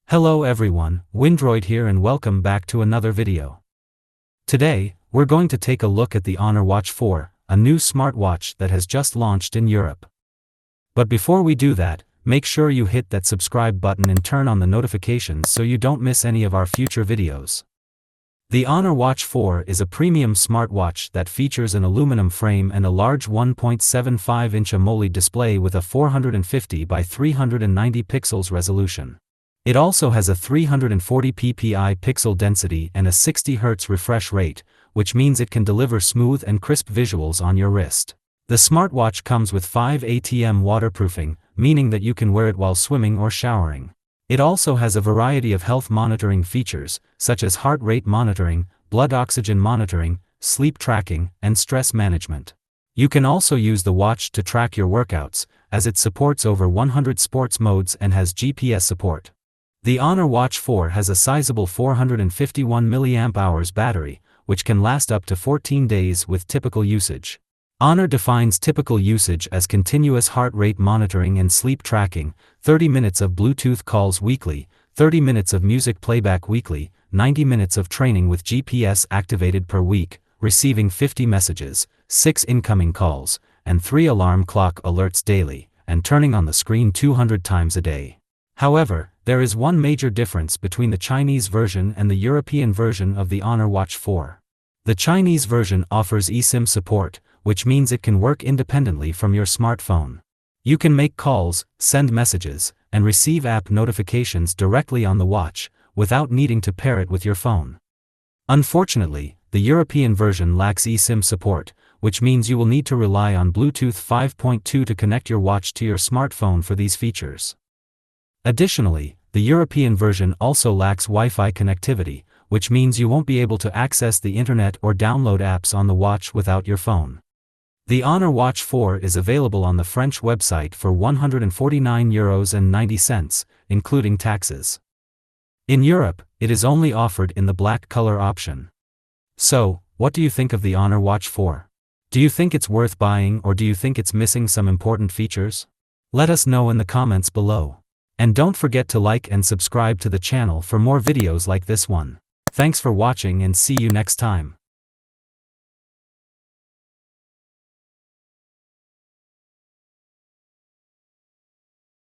Hello everyone, Windroid here and welcome back to another video. Today, we're going to take a look at the Honor Watch 4, a new smartwatch that has just launched in Europe. But before we do that, make sure you hit that subscribe button and turn on the notifications so you don't miss any of our future videos. The Honor Watch 4 is a premium smartwatch that features an aluminum frame and a large 1.75-inch AMOLED display with a 450 by 390 pixels resolution. It also has a 340 ppi pixel density and a 60 Hz refresh rate, which means it can deliver smooth and crisp visuals on your wrist. The smartwatch comes with 5 ATM waterproofing, meaning that you can wear it while swimming or showering. It also has a variety of health monitoring features, such as heart rate monitoring, blood oxygen monitoring, sleep tracking, and stress management. You can also use the watch to track your workouts, as it supports over 100 sports modes and has GPS support. The Honor Watch 4 has a sizable 451 mAh battery, which can last up to 14 days with typical usage. Honor defines typical usage as continuous heart rate monitoring and sleep tracking, 30 minutes of Bluetooth calls weekly, 30 minutes of music playback weekly, 90 minutes of training with GPS activated per week, receiving 50 messages, 6 incoming calls, and 3 alarm clock alerts daily, and turning on the screen 200 times a day. However, there is one major difference between the Chinese version and the European version of the Honor Watch 4. The Chinese version offers eSIM support, which means it can work independently from your smartphone. You can make calls, send messages, and receive app notifications directly on the watch, without needing to pair it with your phone. Unfortunately, the European version lacks eSIM support, which means you will need to rely on Bluetooth 5.2 to connect your watch to your smartphone for these features. Additionally, the European version also lacks Wi-Fi connectivity, which means you won't be able to access the internet or download apps on the watch without your phone. The Honor Watch 4 is available on the French website for €149.90, including taxes. In Europe, it is only offered in the black color option. So, what do you think of the Honor Watch 4? Do you think it's worth buying or do you think it's missing some important features? Let us know in the comments below. And don't forget to like and subscribe to the channel for more videos like this one. Thanks for watching and see you next time.